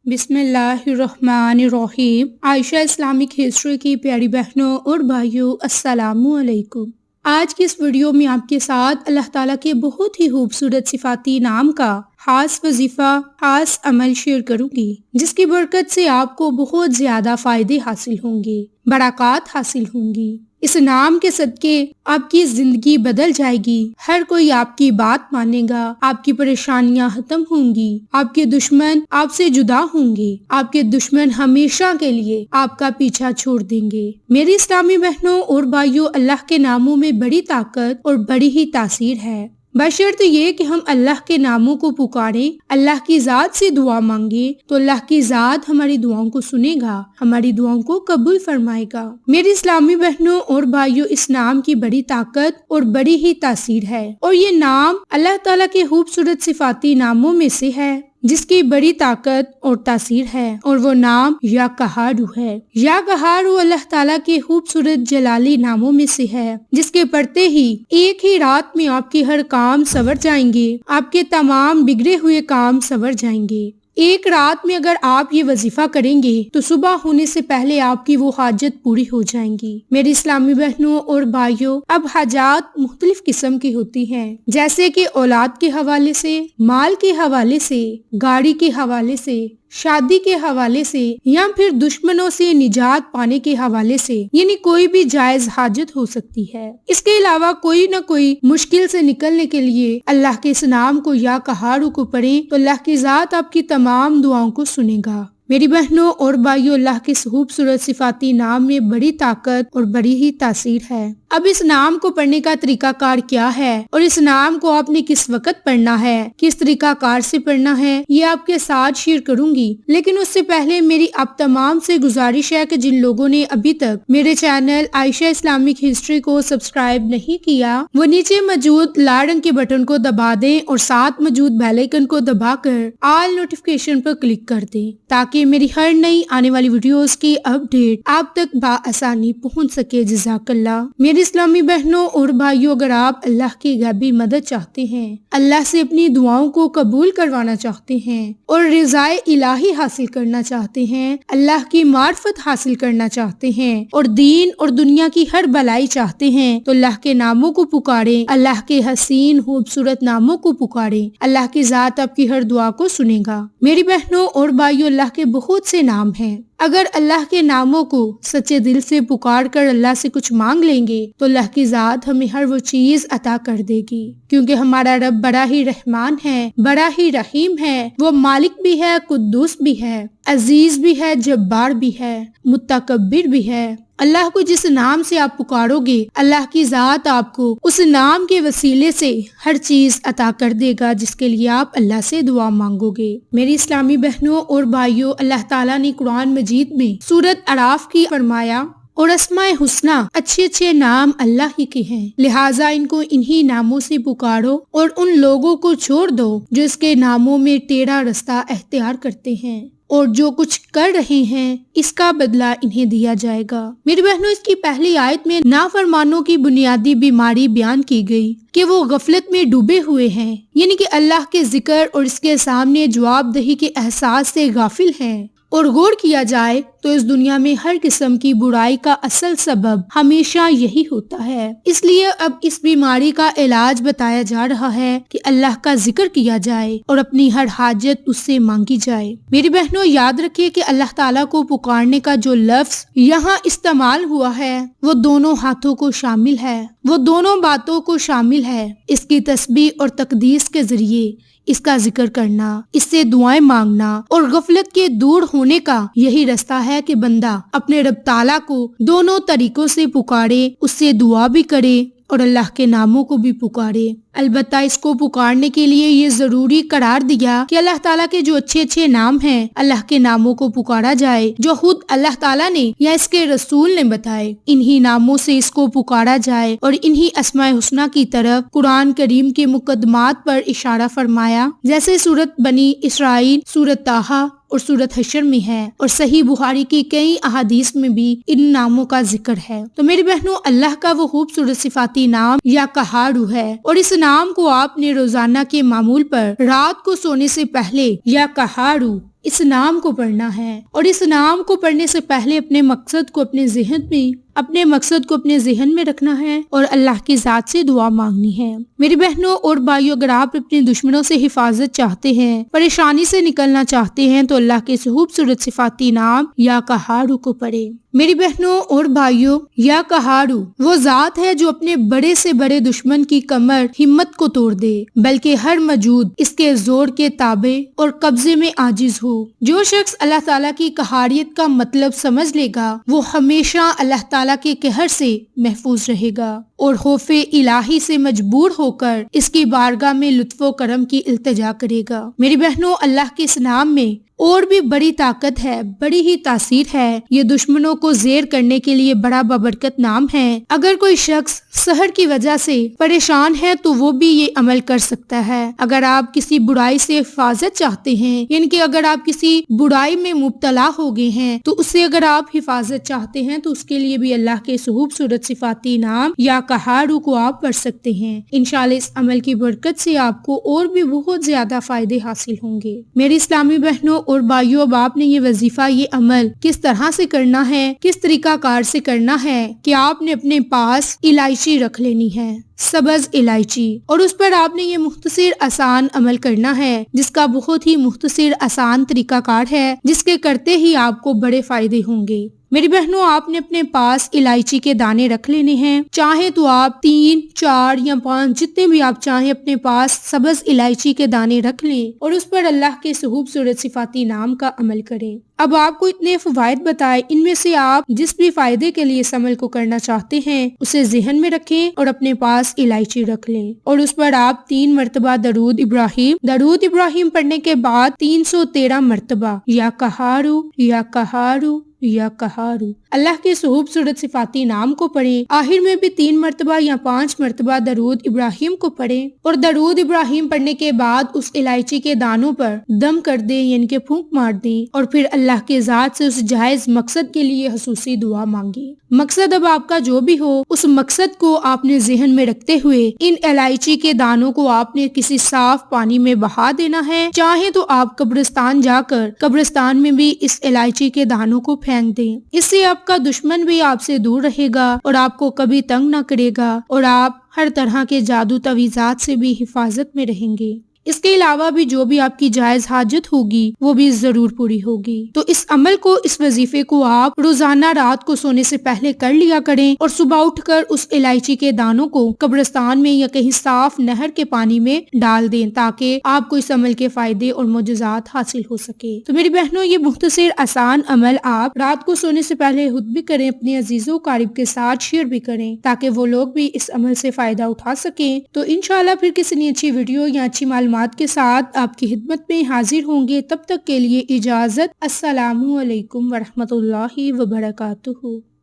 بسم اللہ الرحمن الرحیم۔ عائشہ اسلامک ہسٹری کی پیاری بہنوں اور بھائیوں، السلام علیکم۔ آج کی اس ویڈیو میں آپ کے ساتھ اللہ تعالیٰ کے بہت ہی خوبصورت صفاتی نام کا خاص وظیفہ، خاص عمل شیئر کروں گی، جس کی برکت سے آپ کو بہت زیادہ فائدے حاصل ہوں گے، برکات حاصل ہوں گی۔ اس نام کے صدقے آپ کی زندگی بدل جائے گی، ہر کوئی آپ کی بات مانے گا، آپ کی پریشانیاں ختم ہوں گی، آپ کے دشمن آپ سے جدا ہوں گے، آپ کے دشمن ہمیشہ کے لیے آپ کا پیچھا چھوڑ دیں گے۔ میری اسلامی بہنوں اور بھائیوں، اللہ کے ناموں میں بڑی طاقت اور بڑی ہی تاثیر ہے، بشرط یہ کہ ہم اللہ کے ناموں کو پکاریں، اللہ کی ذات سے دعا مانگیں، تو اللہ کی ذات ہماری دعاؤں کو سنے گا، ہماری دعاؤں کو قبول فرمائے گا۔ میری اسلامی بہنوں اور بھائیوں، اس نام کی بڑی طاقت اور بڑی ہی تاثیر ہے، اور یہ نام اللہ تعالیٰ کے خوبصورت صفاتی ناموں میں سے ہے جس کی بڑی طاقت اور تاثیر ہے، اور وہ نام یا قہار ہے۔ یا قہار اللہ تعالیٰ کے خوبصورت جلالی ناموں میں سے ہے، جس کے پڑھتے ہی ایک ہی رات میں آپ کے ہر کام سنور جائیں گے، آپ کے تمام بگڑے ہوئے کام سنور جائیں گے۔ ایک رات میں اگر آپ یہ وظیفہ کریں گے تو صبح ہونے سے پہلے آپ کی وہ حاجت پوری ہو جائیں گی۔ میری اسلامی بہنوں اور بھائیوں، اب حاجات مختلف قسم کی ہوتی ہیں، جیسے کہ اولاد کے حوالے سے، مال کے حوالے سے، گاڑی کے حوالے سے، شادی کے حوالے سے، یا پھر دشمنوں سے نجات پانے کے حوالے سے، یعنی کوئی بھی جائز حاجت ہو سکتی ہے۔ اس کے علاوہ کوئی نہ کوئی مشکل سے نکلنے کے لیے اللہ کے اس نام کو یا قہار کو پڑھیں تو اللہ کی ذات آپ کی تمام دعاؤں کو سنے گا۔ میری بہنوں اور بھائیوں، اللہ کے خوبصورت صفاتی نام میں بڑی طاقت اور بڑی ہی تاثیر ہے۔ اب اس نام کو پڑھنے کا طریقہ کار کیا ہے، اور اس نام کو آپ نے کس وقت پڑھنا ہے، کس طریقہ کار سے پڑھنا ہے، یہ آپ کے ساتھ شیئر کروں گی۔ لیکن اس سے پہلے میری آپ تمام سے گزارش ہے کہ جن لوگوں نے ابھی تک میرے چینل عائشہ اسلامک ہسٹری کو سبسکرائب نہیں کیا، وہ نیچے موجود لال رنگ کے بٹن کو دبا دیں اور ساتھ موجود بیل آئیکن کو دبا کر آل نوٹیفیکیشن پر کلک کر دیں، تاکہ میری ہر نئی آنے والی ویڈیوز کی اپڈیٹ آپ تک بآسانی پہنچ سکے۔ جزاک اللہ۔ میری اسلامی بہنوں اور بھائیوں، اگر آپ اللہ کی غیبی مدد چاہتے ہیں، اللہ سے اپنی دعاؤں کو قبول کروانا چاہتے ہیں، اور رضائے الہی حاصل کرنا چاہتے ہیں، اللہ کی معرفت حاصل کرنا چاہتے ہیں، اور دین اور دنیا کی ہر بھلائی چاہتے ہیں، تو اللہ کے ناموں کو پکاریں، اللہ کے حسین خوبصورت ناموں کو پکاریں، اللہ کی ذات آپ کی ہر دعا کو سنے گا۔ میری بہنوں اور بھائیوں، اللہ کے بہت سے نام ہیں، اگر اللہ کے ناموں کو سچے دل سے پکار کر اللہ سے کچھ مانگ لیں گے تو اللہ کی ذات ہمیں ہر وہ چیز عطا کر دے گی، کیونکہ ہمارا رب بڑا ہی رحمان ہے، بڑا ہی رحیم ہے، وہ مالک بھی ہے، قدوس بھی ہے، عزیز بھی ہے، جبار بھی ہے، متکبر بھی ہے۔ اللہ کو جس نام سے آپ پکارو گے، اللہ کی ذات آپ کو اس نام کے وسیلے سے ہر چیز عطا کر دے گا جس کے لیے آپ اللہ سے دعا مانگو گے۔ میری اسلامی بہنوں اور بھائیوں، اللہ تعالیٰ نے قرآن مجید میں سورۃ اعراف کی فرمایا، اور اسماء حسنی اچھے اچھے نام اللہ ہی کے ہیں، لہٰذا ان کو انہی ناموں سے پکارو اور ان لوگوں کو چھوڑ دو جو اس کے ناموں میں ٹیڑھا رستہ اختیار کرتے ہیں، اور جو کچھ کر رہے ہیں اس کا بدلہ انہیں دیا جائے گا۔ میری بہنوں، اس کی پہلی آیت میں نافرمانوں کی بنیادی بیماری بیان کی گئی کہ وہ غفلت میں ڈوبے ہوئے ہیں، یعنی کہ اللہ کے ذکر اور اس کے سامنے جواب دہی کے احساس سے غافل ہیں۔ اور غور کیا جائے تو اس دنیا میں ہر قسم کی برائی کا اصل سبب ہمیشہ یہی ہوتا ہے۔ اس لیے اب اس بیماری کا علاج بتایا جا رہا ہے کہ اللہ کا ذکر کیا جائے اور اپنی ہر حاجت اس سے مانگی جائے۔ میری بہنوں، یاد رکھیے کہ اللہ تعالیٰ کو پکارنے کا جو لفظ یہاں استعمال ہوا ہے وہ دونوں ہاتھوں کو شامل ہے، وہ دونوں باتوں کو شامل ہے۔ اس کی تسبیح اور تقدیس کے ذریعے اس کا ذکر کرنا، اس سے دعائیں مانگنا اور غفلت کے دور ہونے کا یہی رستہ ہے کہ بندہ اپنے رب تعالیٰ کو دونوں طریقوں سے پکارے، اس سے دعا بھی کرے اور اللہ کے ناموں کو بھی پکارے۔ البتہ اس کو پکارنے کے لیے یہ ضروری قرار دیا کہ اللہ تعالیٰ کے جو اچھے اچھے نام ہیں، اللہ کے ناموں کو پکارا جائے جو خود اللہ تعالیٰ نے یا اس کے رسول نے بتائے، انہی ناموں سے اس کو پکارا جائے، اور انہی اسماء حسنی کی طرف قرآن کریم کے مقدمات پر اشارہ فرمایا، جیسے سورۃ بنی اسرائیل، سورۃ طٰہٰ اور سورۃ حشر میں ہے، اور صحیح بخاری کی کئی احادیث میں بھی ان ناموں کا ذکر ہے۔ تو میری بہنوں، اللہ کا وہ خوبصورت صفاتی نام یا قہار ہے، اور اس نام کو آپ نے روزانہ کے معمول پر رات کو سونے سے پہلے یا قہار اس نام کو پڑھنا ہے، اور اس نام کو پڑھنے سے پہلے اپنے مقصد کو اپنے ذہن میں رکھنا ہے اور اللہ کی ذات سے دعا مانگنی ہے۔ میری بہنوں اور بھائیوں، اگر آپ اپنے دشمنوں سے حفاظت چاہتے ہیں، پریشانی سے نکلنا چاہتے ہیں، تو اللہ کے خوبصورت صفاتی نام یا قہارو کو پڑھیں۔ میری بہنوں اور بھائیوں، یا قہارو وہ ذات ہے جو اپنے بڑے سے بڑے دشمن کی کمر ہمت کو توڑ دے، بلکہ ہر موجود اس کے زور کے تابع اور قبضے میں عاجز ہو۔ جو شخص اللہ تعالیٰ کی قہاریت کا مطلب سمجھ لے گا، وہ ہمیشہ اللہ تعالیٰ کے قہر سے محفوظ رہے گا اور خوف الہی سے مجبور ہو کر اس کی بارگاہ میں لطف و کرم کی التجا کرے گا۔ میری بہنوں، اللہ کے اس نام میں اور بھی بڑی طاقت ہے، بڑی ہی تاثیر ہے۔ یہ دشمنوں کو زیر کرنے کے لیے بڑا بابرکت نام ہے۔ اگر کوئی شخص سحر کی وجہ سے پریشان ہے تو وہ بھی یہ عمل کر سکتا ہے۔ اگر آپ کسی برائی سے حفاظت چاہتے ہیں، یعنی کہ اگر آپ کسی برائی میں مبتلا ہو گئے ہیں تو اس سے اگر آپ حفاظت چاہتے ہیں تو اس کے لیے بھی اللہ کے خوبصورت صفاتی نام یا قہارو کو آپ پڑھ سکتے ہیں۔ انشاءاللہ اس عمل کی برکت سے آپ کو اور بھی بہت زیادہ فائدے حاصل ہوں گے۔ میری اسلامی بہنوں اور بھائیوں، اب آپ نے یہ وظیفہ، یہ عمل کس طرح سے کرنا ہے، کس طریقہ کار سے کرنا ہے کہ آپ نے اپنے پاس الائچی رکھ لینی ہے، سبز الائچی، اور اس پر آپ نے یہ مختصر آسان عمل کرنا ہے، جس کا بہت ہی مختصر آسان طریقہ کار ہے، جس کے کرتے ہی آپ کو بڑے فائدے ہوں گے۔ میری بہنوں، آپ نے اپنے پاس الائچی کے دانے رکھ لینے ہیں، چاہے تو آپ 3، 4 یا 5 جتنے بھی آپ چاہیں اپنے پاس سبز الائچی کے دانے رکھ لیں اور اس پر اللہ کے خوبصورت صفاتی نام کا عمل کریں۔ اب آپ کو اتنے فوائد بتائے، ان میں سے آپ جس بھی فائدے کے لیے اس عمل کو کرنا چاہتے ہیں اسے ذہن میں رکھیں اور اپنے پاس الائچی رکھ لیں، اور اس پر آپ 3 مرتبہ درود ابراہیم پڑھنے کے بعد 313 مرتبہ یا قہارو یا قہارو یا قہارو اللہ کے خوبصورت صفاتی نام کو پڑھیں۔ آخر میں بھی 3 مرتبہ یا 5 مرتبہ درود ابراہیم کو پڑھیں، اور درود ابراہیم پڑھنے کے بعد اس الائچی کے دانوں پر دم کر دیں، یعنی کہ پھونک مار دیں، اور پھر اللہ کے ذات سے اس جائز مقصد کے لیے خصوصی دعا مانگی۔ مقصد اب آپ کا جو بھی ہو، اس مقصد کو آپ نے ذہن میں رکھتے ہوئے ان الائچی کے دانوں کو آپ نے کسی صاف پانی میں بہا دینا ہے، چاہے تو آپ قبرستان جا کر قبرستان میں بھی اس الائچی کے دانوں کو پھینک دیں۔ اس سے آپ کا دشمن بھی آپ سے دور رہے گا اور آپ کو کبھی تنگ نہ کرے گا، اور آپ ہر طرح کے جادو تویزات سے بھی حفاظت میں رہیں گے۔ اس کے علاوہ بھی جو بھی آپ کی جائز حاجت ہوگی وہ بھی ضرور پوری ہوگی۔ تو اس عمل کو، اس وظیفے کو آپ روزانہ رات کو سونے سے پہلے کر لیا کریں، اور صبح اٹھ کر اس الائچی کے دانوں کو قبرستان میں یا کہیں صاف نہر کے پانی میں ڈال دیں، تاکہ آپ کو اس عمل کے فائدے اور معجزات حاصل ہو سکے۔ تو میری بہنوں، یہ مختصر آسان عمل آپ رات کو سونے سے پہلے خود بھی کریں، اپنے عزیزوں قریب کے ساتھ شیئر بھی کریں، تاکہ وہ لوگ بھی اس عمل سے فائدہ اٹھا سکیں۔ تو انشاءاللہ پھر کسی نئی اچھی ویڈیو یا اچھی معلومات کے ساتھ آپ کی خدمت میں حاضر ہوں گے۔ تب تک کے لیے اجازت۔ السلام علیکم ورحمۃ اللہ وبرکاتہ۔